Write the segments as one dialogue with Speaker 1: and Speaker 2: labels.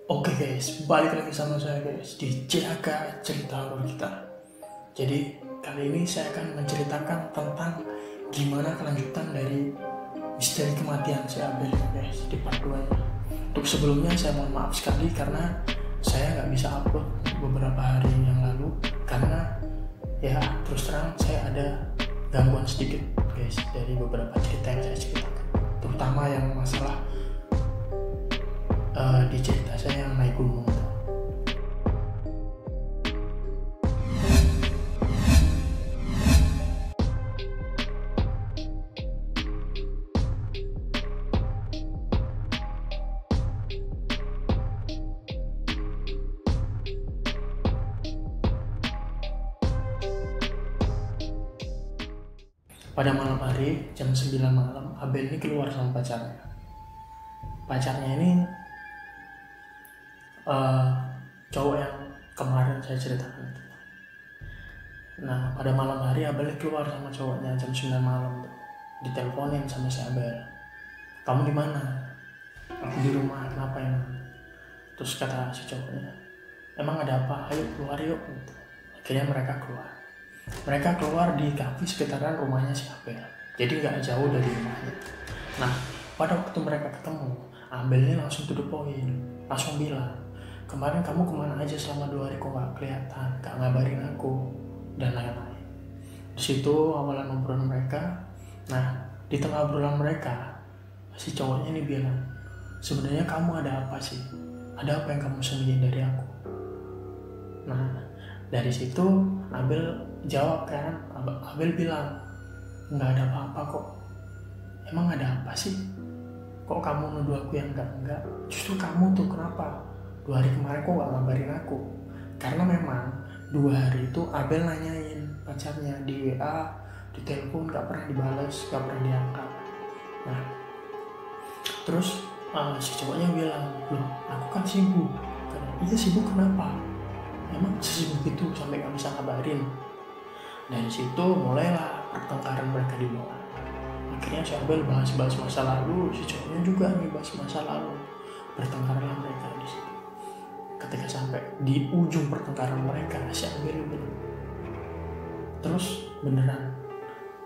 Speaker 1: Oke guys, balik lagi sama saya guys di CHK Cerita Horor Kita. Jadi kali ini saya akan menceritakan tentang gimana kelanjutan dari misteri kematian si Abel guys di part 2 nya. Untuk sebelumnya saya mohon maaf sekali karena saya nggak bisa upload beberapa hari yang lalu karena ya terus terang saya ada gangguan sedikit guys dari beberapa cerita yang saya ceritakan, terutama yang masalah di cerita saya yang naik gunung. Pada malam hari jam 9 malam, Abel ini keluar sama pacarnya. Pacarnya ini cowok yang kemarin saya ceritakan itu. Nah, pada malam hari Abel keluar sama cowoknya jam 9 malam tuh. Diteleponin sama si Abel. "Kamu di mana?" "Aku di rumah." "Kenapa emang?" Terus kata si cowoknya, "Emang ada apa? Ayo keluar yuk." Gitu. Akhirnya mereka keluar. Mereka keluar di kafe sekitaran rumahnya si Abel. Jadi nggak jauh dari rumahnya. Nah, pada waktu mereka ketemu, Abel ini langsung to the point. Langsung bilang, "Kemarin kamu kemana aja selama 2 hari kok nggak kelihatan, nggak ngabarin aku," dan lain-lain. Di situ awalan obrolan mereka. Nah, di tengah obrolan mereka, si cowoknya ini bilang, "Sebenarnya kamu ada apa sih? Ada apa yang kamu sembunyiin dari aku?" Nah, dari situ Abel jawab kan. Abel bilang, "Nggak ada apa-apa kok." "Emang ada apa sih? Kok kamu nuduh aku yang enggak? Justru kamu tuh kenapa? 2 hari kemarin kok nggak ngabarin aku?" Karena memang 2 hari itu Abel nanyain pacarnya di WA, di telepon nggak pernah dibales, nggak pernah diangkat. Nah, terus si cowoknya bilang, "Loh, aku kan sibuk." Karena, "Iya sibuk kenapa? Emang sesibuk itu sampai nggak bisa ngabarin?" Dari situ mulailah pertengkaran mereka di bawah. Akhirnya si Abel bahas-bahas masa lalu, si cowoknya juga nih bahas masa lalu. Bertengkarlah mereka di situ. Ketika sampai di ujung pertengkaran mereka, si Abel bilang, "Terus beneran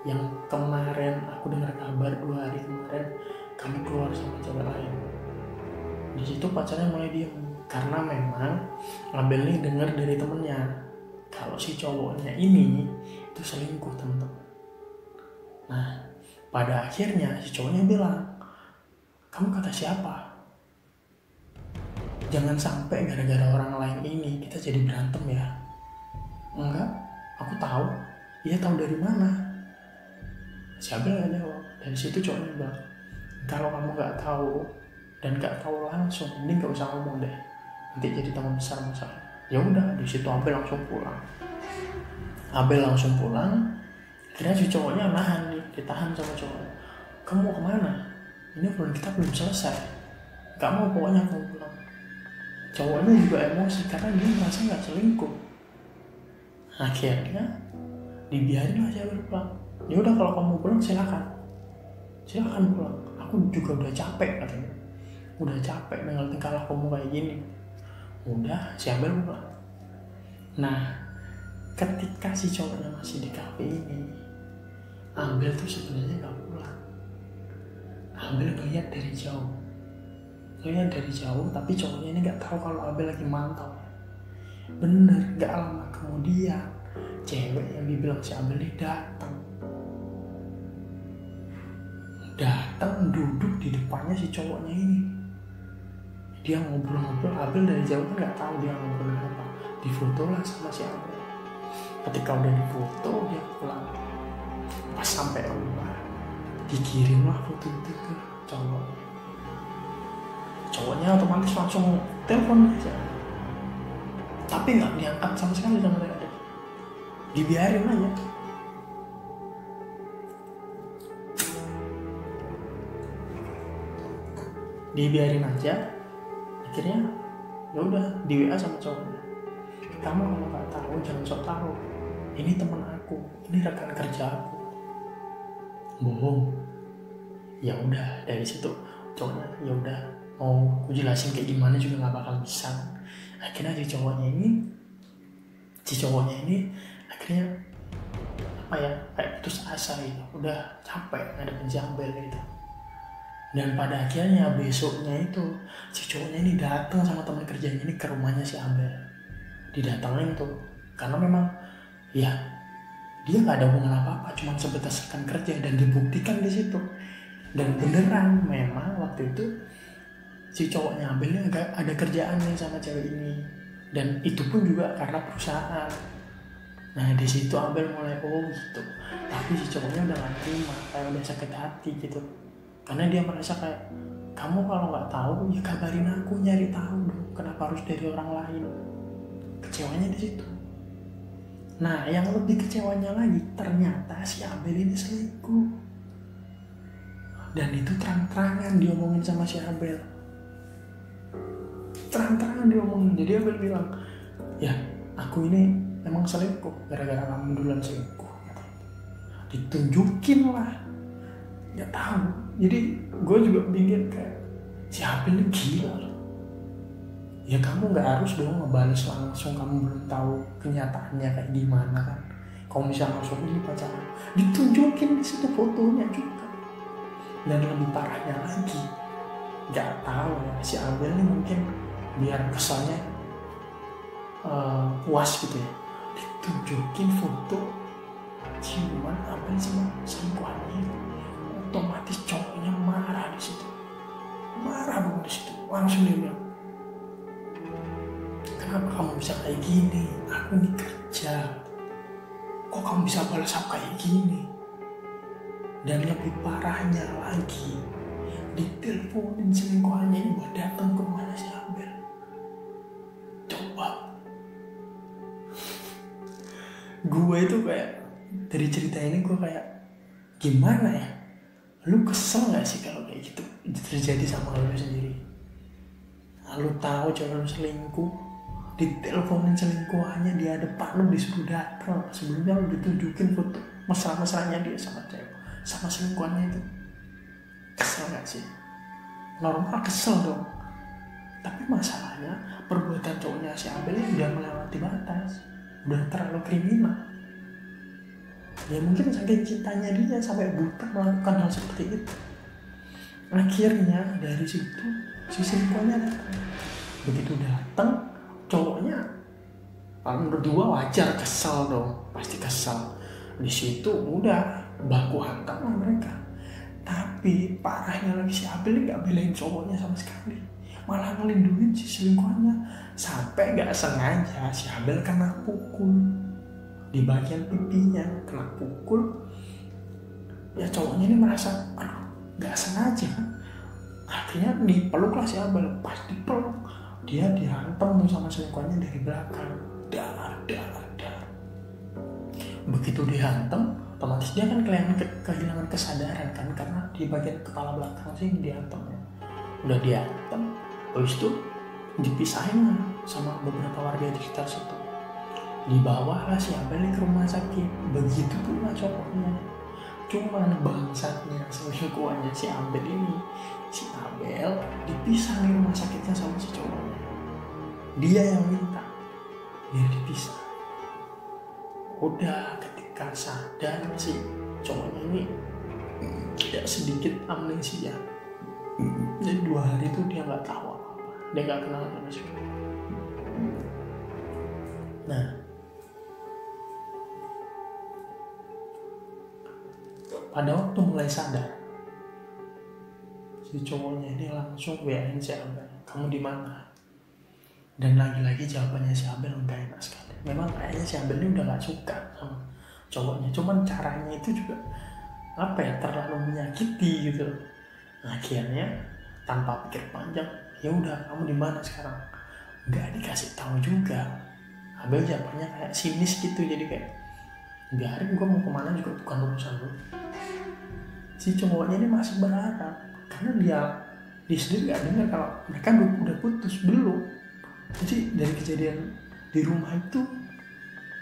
Speaker 1: yang kemarin aku dengar kabar 2 hari kemarin kamu keluar sama cewek lain?" Di situ pacarnya mulai diem karena memang Abel ini dengar dari temennya kalau si cowoknya ini itu selingkuh, teman-teman. Nah, pada akhirnya si cowoknya bilang, "Kamu kata siapa? Jangan sampai gara-gara orang lain ini kita jadi berantem ya." "Enggak, aku tahu." "Iya, tahu dari mana?" Si Abel gak jawab. Dari situ cowoknya bilang, "Kalau kamu nggak tahu dan nggak tahu langsung, ini nggak usah ngomong deh, nanti jadi tambah besar masalah." Ya udah, di situ Abel langsung pulang. Akhirnya si cowoknya nahan nih, ditahan sama cowoknya. "Kamu mau kemana? Ini obrolan kita belum selesai." "Gak mau, pokoknya kamu pulang." Cowoknya juga emosi karena dia merasa nggak selingkuh. Akhirnya dibiarin lah si Abel pulang. "Ya udah, kalau kamu pulang silakan pulang. Aku juga udah capek," katanya. "Udah capek dengan tingkah lakumu kayak gini." Udah, si Abel pulang. Nah, ketika si cowoknya masih di kafe ini, Abel tuh sebenarnya nggak pulang. Abel ngeliat dari jauh, tapi cowoknya ini nggak tahu kalau Abel lagi mantau. Bener, nggak lama kemudian cewek yang dibilang si Abel ini datang duduk di depannya si cowoknya ini. Dia ngobrol-ngobrol. Abel dari jauh kan nggak tahu dia ngobrol apa. Difoto lah sama si Abel. Ketika udah difoto, dia pulang. Pas sampai rumah, dikirim lah foto itu ke cowoknya otomatis langsung telepon aja, tapi nggak diangkat sama sekali sama dia. Dibiarin aja. Akhirnya ya udah di WA sama cowoknya, "Kamu kalau nggak tahu jangan sok tahu. Ini teman aku, ini rekan kerja aku." Bohong. Ya udah, dari situ cowoknya, "Ya udah, mau aku jelasin kayak gimana juga nggak bakal bisa. Akhirnya si cowoknya ini akhirnya apa ya, kayak putus asa gitu, udah capek ngadepin si Abel gitu. Dan pada akhirnya besoknya itu si cowoknya ini datang sama teman kerjanya ini ke rumahnya si Abel, didatangin tuh karena memang ya dia nggak ada hubungan apa-apa, cuma sebatas rekan kerja, dan dibuktikan di situ. Dan beneran memang waktu itu si cowoknya Abel ini ada kerjaan nih sama cewek ini, dan itu pun juga karena perusahaan. Nah di situ Abel mulai gitu, tapi si cowoknya udah gak terima, kayak udah sakit hati gitu, karena dia merasa kayak, kamu kalau nggak tahu ya kabarin aku, nyari tahu dong, kenapa harus dari orang lain. Kecewanya di situ. Nah yang lebih kecewanya lagi, ternyata si Abel ini selingkuh, dan itu terang-terangan diomongin sama si Abel. Terang-terangan diomongin. Jadi Abel bilang, ya aku ini emang selingkuh gara-gara kamu duluan selingkuh. Ditunjukin lah, nggak tahu. Jadi gue juga bingung kayak, si Abel ini gila loh. Ya kamu nggak harus dong ngebales langsung, kamu belum tahu kenyataannya kayak gimana kan. Kalau misalnya langsung ini pacaran, ditunjukin di situ fotonya juga. Dan lebih parahnya lagi, nggak tahu ya, si Abel ini mungkin biar kesannya puas gitu ya, ditunjukin foto ciuman Abel sama selingkuhannya. Otomatis cowoknya marah di situ, marah banget di situ. Langsung dia bilang, kenapa kamu bisa kayak gini? Aku ini kerja, kok kamu bisa balas aku kayak gini? Dan lebih parahnya lagi, diteleponin selingkuhannya ini buat datang ke rumahnya si Abel. Coba, gue itu kayak dari cerita ini gue kayak, gimana ya? Lu kesel nggak sih kalau kayak gitu terjadi sama lu sendiri? Lu tahu cewek lu selingkuh, diteleponin selingkuhannya di depan lu, disuruh datang, sebelumnya lu ditunjukin foto mesra-mesranya dia sama cewek, sama selingkuhannya itu. Kesel gak sih? Normal kesel dong. Tapi masalahnya perbuatan cowoknya si Abel ini udah melewati batas, udah terlalu kriminal. Ya mungkin saking cintanya dia sampai buta melakukan hal seperti itu. Akhirnya dari situ si selingkuhannya datang. Begitu datang, cowoknya berdua wajar kesel dong, pasti kesel. Di situ udah baku hantam lah mereka. Tapi parahnya lagi, si Abel gak belain cowoknya sama sekali, malah ngelindungin si selingkuhannya. Sampai gak sengaja si Abel kena pukul di bagian pipinya, kena pukul. Ya cowoknya ini merasa, aduh gak sengaja. Akhirnya dipeluk lah si Abel. Pas dipeluk, dia dihantam sama selingkuhannya dari belakang. Dar. Begitu dihantam, otomatis dia kan kehilangan kesadaran kan, karena di bagian kepala belakang sih dihantamnya. Udah dihantam, habis itu dipisahin sama beberapa warga di sekitar situ. Dibawalah si Abel ke rumah sakit. Begitu pula cowoknya. Cuman bangsatnya selingkuhannya si Abel ini, si Abel dipisah di rumah sakitnya sama si cowoknya. Dia yang minta biar dipisah. Udah ketika sadar si cowoknya ini tidak sedikit amnesia. Jadi 2 hari itu dia nggak tahu apa-apa, dia nggak kenal sama sekali. Nah, pada waktu mulai sadar, si cowoknya ini langsung WA-in si Abel, kamu di mana? Dan lagi-lagi jawabannya si Abel nggak enak sekali. Memang kayaknya si Abel ini udah gak suka sama cowoknya, cuman caranya itu juga apa ya, terlalu menyakiti gitu. Akhirnya tanpa pikir panjang, ya udah kamu di mana sekarang? Nggak dikasih tahu juga. Abel jawabnya kayak sinis gitu, jadi kayak, biarin gue mau kemana juga bukan urusan lu. Si cowoknya ini masih berharap, karena dia sendiri nggak dengar kalau mereka udah putus belum. Jadi dari kejadian di rumah itu,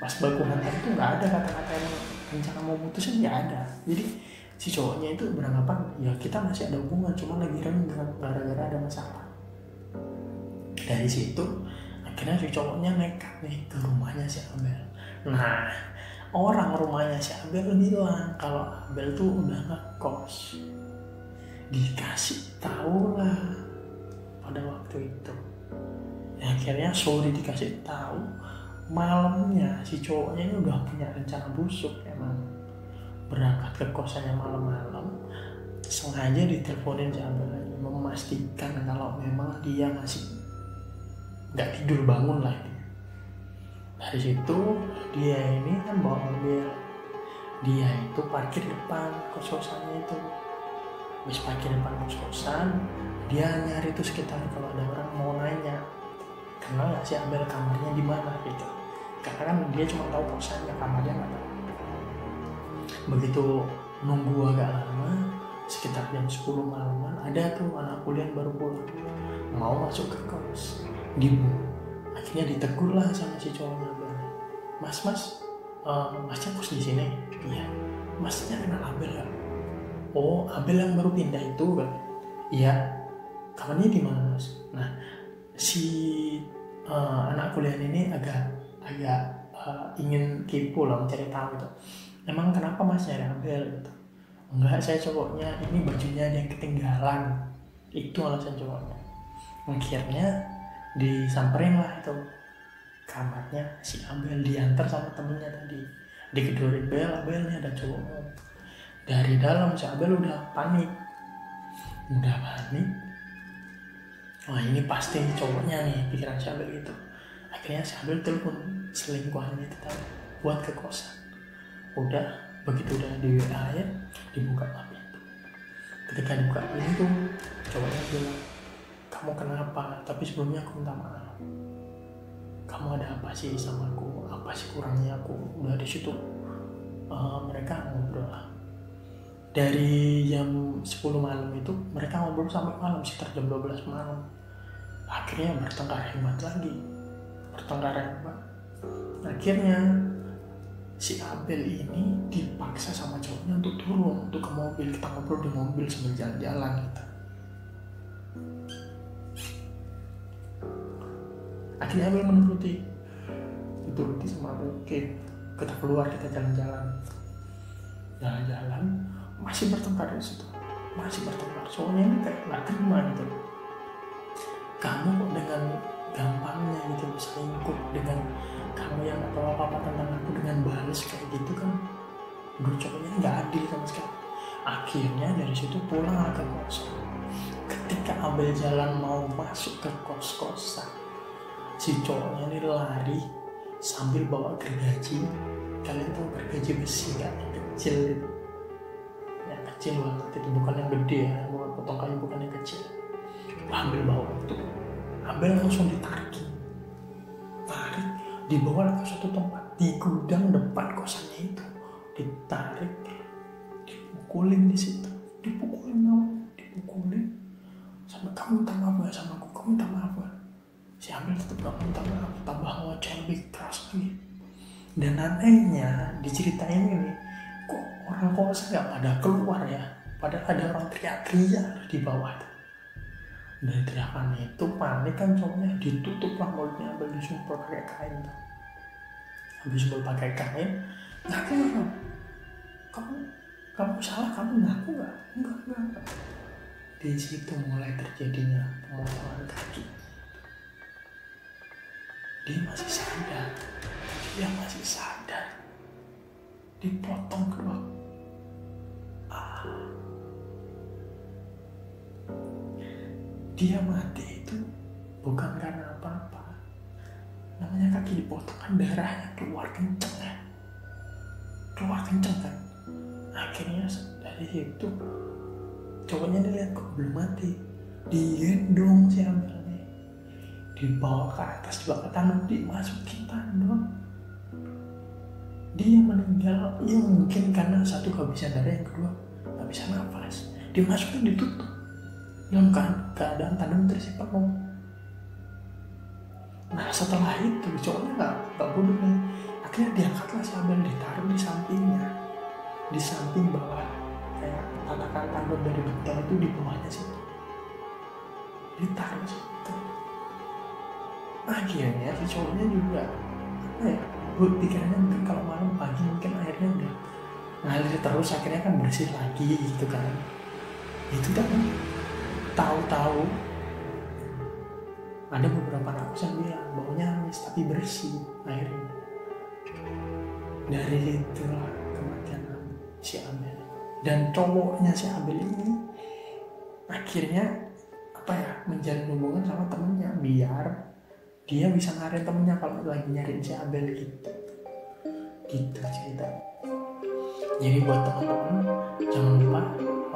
Speaker 1: pas baku hantam itu nggak ada kata-kata yang rencana mau putusin, nggak ada. Jadi si cowoknya itu beranggapan ya kita masih ada hubungan, cuma lagi renggang gara-gara ada masalah. Dari situ akhirnya si cowoknya nekat nih ke rumahnya si Abel. Nah, orang rumahnya si Abel bilang kalau Abel tuh udah ngekos. Dikasih tahu lah pada waktu itu. Ya, akhirnya sore dikasih tahu, malamnya si cowoknya ini udah punya rencana busuk emang. Berangkat ke kosannya malam-malam, sengaja diteleponin si Abel lagi, memastikan kalau memang dia masih nggak tidur bangun lagi. Dari situ dia ini kan bawa mobil, dia itu parkir depan kos-kosannya itu. Habis parkir depan kos-kosan, dia nyari tuh sekitar kalau ada orang mau nanya, kenal nggak si Abel kamarnya di mana gitu. Karena kan dia cuma tahu kosannya, kamarnya nggak tahu. Begitu nunggu agak lama, sekitar jam 10 malaman, ada tuh anak kuliah baru pulang, mau masuk ke kos. Akhirnya ditegur lah sama si cowoknya, masnya kos di sini? Iya. Masnya kenal Abel gak? Oh, Abel yang baru pindah itu kan? Iya. Kamarnya di mana mas? Nah, si anak kuliah ini agak ingin kepo lah, mencari tahu gitu. Emang kenapa mas nyari Abel gitu? Enggak, saya cowoknya ini bajunya ada yang ketinggalan. Itu alasan cowoknya. Akhirnya disamperin lah itu kamarnya si Abel, diantar sama temennya tadi, dikedorin Abelnya ada cowoknya. Dari dalam si Abel udah panik. Wah, ini pasti cowoknya nih, pikiran si Abel gitu. Akhirnya si Abel telepon selingkuhannya itu tadi buat ke kosan. Udah, begitu udah di WA ya, dibuka pintu. Ketika dibuka pintu, cowoknya bilang, kamu kenapa? Tapi sebelumnya aku minta maaf. Kamu ada apa sih sama aku? Apa sih kurangnya aku? Udah di situ mereka ngobrol lah. Dari jam 10 malam itu mereka ngobrol sampai malam, sekitar jam 12 malam. Akhirnya bertengkar hebat lagi. Akhirnya si Abel ini dipaksa sama cowoknya untuk turun, untuk ke mobil. Kita ngobrol di mobil sambil jalan-jalan gitu. Akhirnya Abel menuruti sama Abel. Oke, kita keluar, kita jalan-jalan, masih bertengkar di situ, soalnya ini kayak nggak terima gitu. Kamu kok dengan gampangnya gitu selingkuh, dengan kamu yang nggak tahu apa-apa tentang aku dengan balas kayak gitu kan, menurut cowoknya nggak adil sama sekali. Akhirnya dari situ pulang ke kos. Ketika Abel jalan mau masuk ke kos-kosan, si cowoknya ini lari sambil bawa gergaji. Kalian tahu gergaji besi nggak? Yang kecil banget itu, bukan yang gede ya, bukan potong kayu, bukan yang kecil. Ambil bawa itu, Abel langsung tarik, dibawa ke suatu tempat di gudang depan kosannya itu, ditarik, dipukulin di situ, dipukulin sampai kamu minta maaf gak sama aku, kamu minta maaf gak? Si Abel tetap gak minta maaf, tambah ngoceh lebih keras lagi. Dan anehnya diceritain ini, kok orang kosan gak pada keluar ya, padahal ada orang teriak-teriak di bawah itu. Dari teriakan itu panik kan cowoknya, ditutup lah mulutnya, Abel disumpel pakai kain tuh. Habis sumpel pakai kain, ngaku gak? Kamu salah, kamu ngaku gak? Enggak. Di situ mulai terjadinya pemotongan kaki. Dia masih sadar, dipotong kedua. Dia mati itu bukan karena apa-apa, namanya kaki dipotong kan darahnya keluar kenceng kan. Akhirnya dari situ cowoknya dilihat kok belum mati, digendong si Abel, dibawa ke atas, dibawa ke tanduk, dimasukin tanduk. Dia meninggal, ya mungkin karena satu kehabisan darah, yang kedua gak bisa nafas. Dimasukin, ditutup dalam keadaan tanduk terisi penuh. Nah setelah itu cowoknya gak bodoh nih, akhirnya diangkatlah si Abel, ditaruh di sampingnya, di samping bawah, kayak tatakan tanduk dari beton itu di bawahnya situ, ditaruh situ. akhirnya si cowoknya juga apa ya, pikirannya mungkin kalau malam pagi mungkin airnya udah ngalir terus, akhirnya kan bersih lagi gitu kan. Itu kan tahu-tahu ada beberapa napas yang bilang baunya amis tapi bersih airnya. Dari itulah kematian si Abel. Dan cowoknya si Abel ini akhirnya apa ya, menjalin hubungan sama temennya biar dia bisa nyariin temennya kalau lagi nyariin si Abel gitu cerita. Jadi buat teman-teman jangan lupa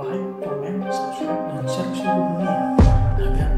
Speaker 1: like, comment, subscribe, dan share ke seluruh dunia agar